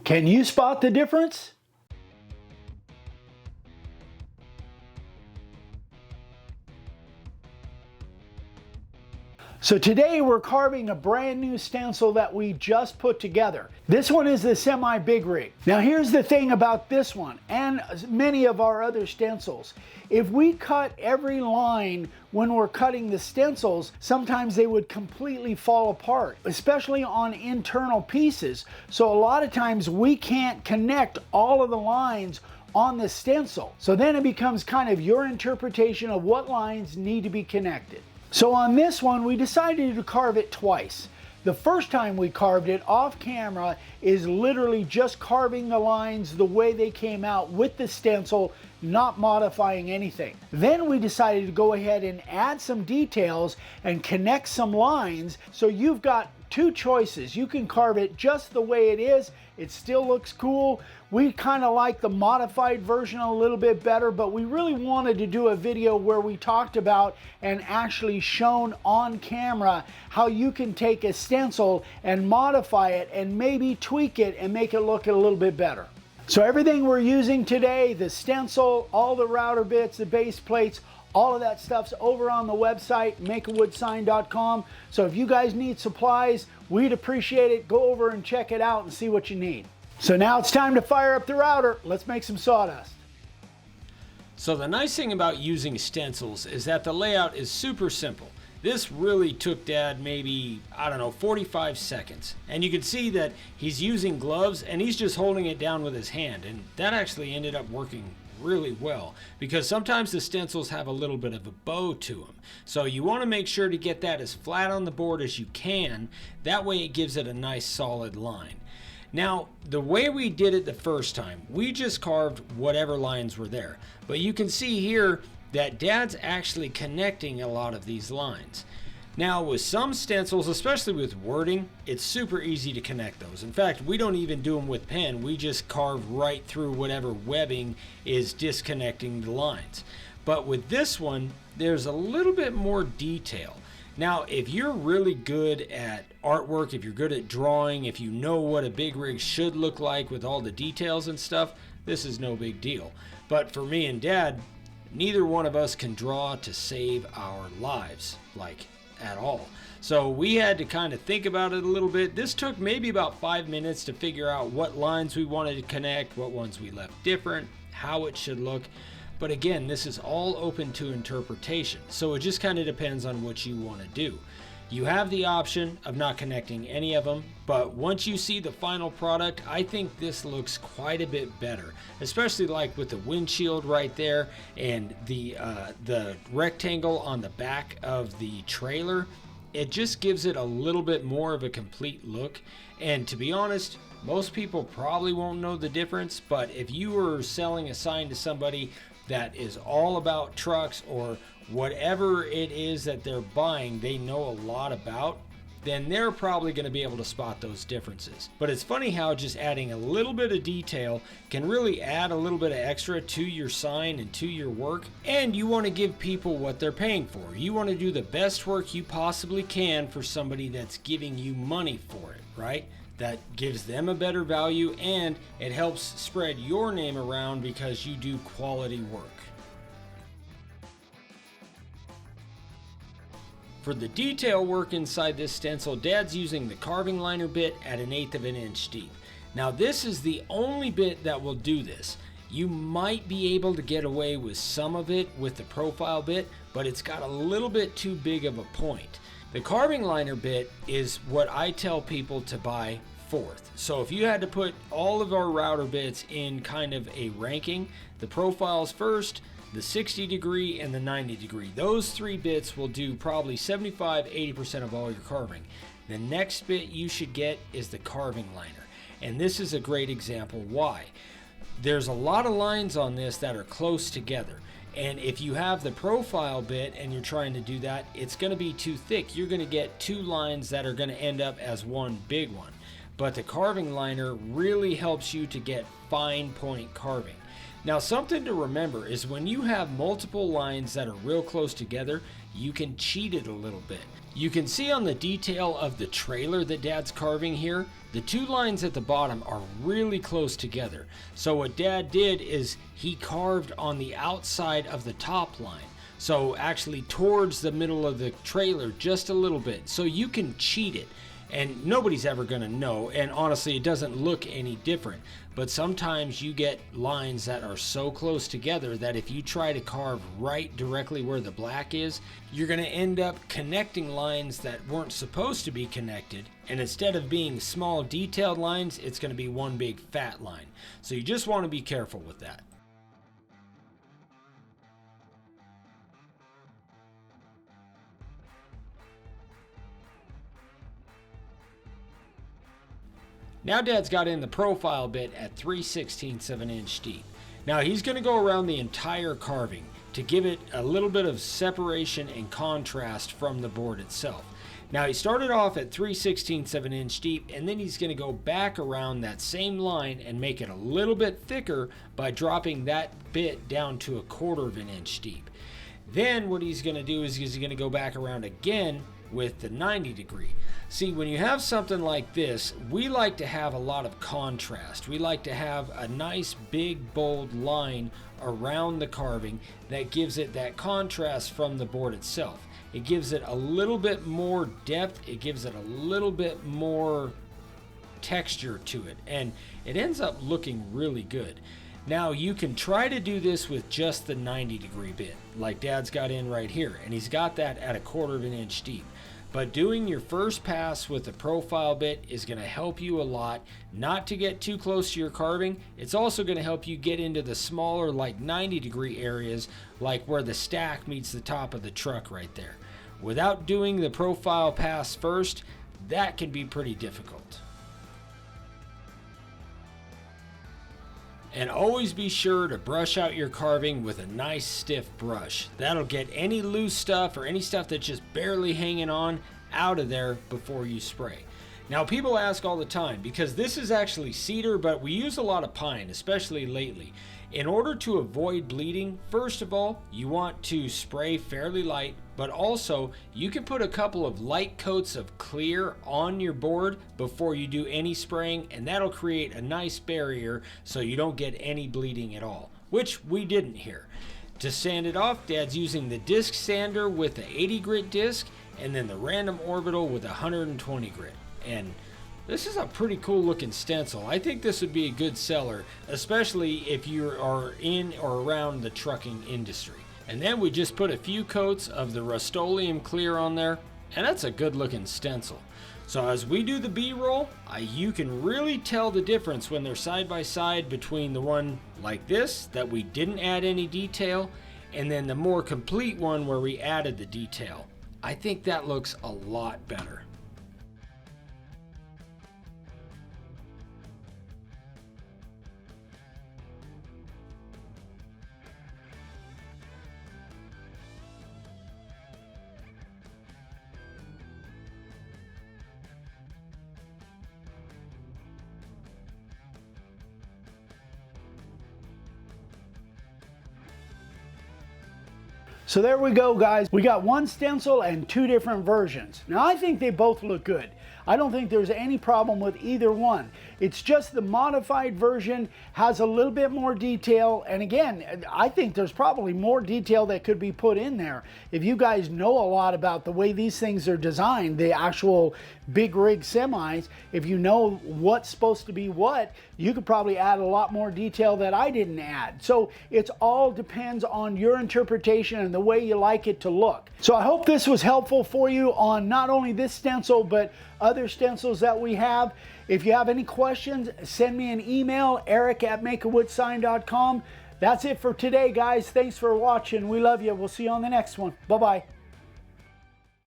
Can you spot the difference? So today we're carving a brand new stencil that we just put together. This one is the semi big rig. Now here's the thing about this one and many of our other stencils. If we cut every line when we're cutting the stencils, sometimes they would completely fall apart, especially on internal pieces. So a lot of times we can't connect all of the lines on the stencil. So then it becomes kind of your interpretation of what lines need to be connected. So on this one, we decided to carve it twice. The first time we carved it off camera is literally just carving the lines the way they came out with the stencil, not modifying anything. Then we decided to go ahead and add some details and connect some lines. So you've got two choices. You can carve it just the way it is. It still looks cool. We kind of like the modified version a little bit better, but we really wanted to do a video where we talked about and actually shown on camera how you can take a stencil and modify it and maybe tweak it and make it look a little bit better. So everything we're using today, the stencil, all the router bits, the base plates, all of that stuff's over on the website, makeawoodsign.com. So if you guys need supplies, we'd appreciate it. Go over and check it out and see what you need. So now it's time to fire up the router. Let's make some sawdust. So the nice thing about using stencils is that the layout is super simple. This really took Dad maybe, I don't know, 45 seconds. And you can see that he's using gloves and he's just holding it down with his hand. And that actually ended up working really well because sometimes the stencils have a little bit of a bow to them. So you want to make sure to get that as flat on the board as you can. That way it gives it a nice solid line. Now, the way we did it the first time, we just carved whatever lines were there. But you can see here that Dad's actually connecting a lot of these lines. Now, with some stencils, especially with wording, it's super easy to connect those. In fact, we don't even do them with pen. We just carve right through whatever webbing is disconnecting the lines. But with this one, there's a little bit more detail. Now, if you're really good at artwork, if you're good at drawing, if you know what a big rig should look like with all the details and stuff, this is no big deal. But for me and Dad, neither one of us can draw to save our lives, like at all. So we had to kind of think about it a little bit. This took maybe about 5 minutes to figure out what lines we wanted to connect, what ones we left different, how it should look. But again, this is all open to interpretation, so it just kind of depends on what you want to do. You have the option of not connecting any of them, but once you see the final product, I think this looks quite a bit better, especially like with the windshield right there and the rectangle on the back of the trailer. It just gives it a little bit more of a complete look. And to be honest, most people probably won't know the difference, but if you were selling a sign to somebody that is all about trucks or whatever it is that they're buying, they know a lot about, then they're probably going to be able to spot those differences. But it's funny how just adding a little bit of detail can really add a little bit of extra to your sign and to your work. And you want to give people what they're paying for. You want to do the best work you possibly can for somebody that's giving you money for it, right? That gives them a better value and it helps spread your name around because you do quality work. For the detail work inside this stencil, Dad's using the carving liner bit at 1/8 of an inch deep. Now this is the only bit that will do this. You might be able to get away with some of it with the profile bit, but it's got a little bit too big of a point. The carving liner bit is what I tell people to buy fourth. So if you had to put all of our router bits in kind of a ranking, the profiles first, the 60 degree and the 90 degree. Those three bits will do probably 75-80% of all your carving. The next bit you should get is the carving liner. And this is a great example why. There's a lot of lines on this that are close together. And if you have the profile bit and you're trying to do that, it's going to be too thick. You're going to get two lines that are going to end up as one big one. But the carving liner really helps you to get fine point carving. Now, something to remember is when you have multiple lines that are real close together, you can cheat it a little bit. You can see on the detail of the trailer that Dad's carving here, the two lines at the bottom are really close together. So what Dad did is he carved on the outside of the top line. So actually towards the middle of the trailer just a little bit. So you can cheat it. And nobody's ever going to know, and honestly it doesn't look any different, but sometimes you get lines that are so close together that if you try to carve right directly where the black is, you're going to end up connecting lines that weren't supposed to be connected, and instead of being small detailed lines, it's going to be one big fat line. So you just want to be careful with that. Now Dad's got in the profile bit at 3/16 of an inch deep. Now he's going to go around the entire carving to give it a little bit of separation and contrast from the board itself. Now he started off at 3/16 of an inch deep, and then he's going to go back around that same line and make it a little bit thicker by dropping that bit down to 1/4 of an inch deep. Then what he's going to do is he's going to go back around again with the 90 degree. See, when you have something like this, we like to have a lot of contrast. We like to have a nice big bold line around the carving that gives it that contrast from the board itself. It gives it a little bit more depth, it gives it a little bit more texture to it, and it ends up looking really good. Now you can try to do this with just the 90 degree bit, like Dad's got in right here, and he's got that at 1/4 of an inch deep. But doing your first pass with the profile bit is going to help you a lot not to get too close to your carving. It's also going to help you get into the smaller, like 90 degree areas, like where the stack meets the top of the truck right there. Without doing the profile pass first, that can be pretty difficult. And always be sure to brush out your carving with a nice stiff brush. That'll get any loose stuff or any stuff that's just barely hanging on out of there before you spray. Now people ask all the time, because this is actually cedar, but we use a lot of pine, especially lately. In order to avoid bleeding, first of all, you want to spray fairly light, but also you can put a couple of light coats of clear on your board before you do any spraying, and that'll create a nice barrier so you don't get any bleeding at all, which we didn't here. To sand it off, Dad's using the disc sander with the 80 grit disc and then the random orbital with 120 grit. And this is a pretty cool looking stencil. I think this would be a good seller, especially if you are in or around the trucking industry. And then we just put a few coats of the Rust-Oleum clear on there, and that's a good looking stencil. So as we do the B-roll, you can really tell the difference when they're side by side between the one like this that we didn't add any detail, and then the more complete one where we added the detail. I think that looks a lot better. So there we go, guys. We got one stencil and two different versions. Now I think they both look good. I don't think there's any problem with either one. It's just the modified version has a little bit more detail, and again, I think there's probably more detail that could be put in there. If you guys know a lot about the way these things are designed, the actual big rig semis, if you know what's supposed to be what, you could probably add a lot more detail that I didn't add. So it all depends on your interpretation and the way you like it to look. So I hope this was helpful for you on not only this stencil, but other stencils that we have. If you have any questions, send me an email, eric@makeawoodsign.com. That's it for today, guys. Thanks for watching. We love you. We'll see you on the next one. Bye-bye.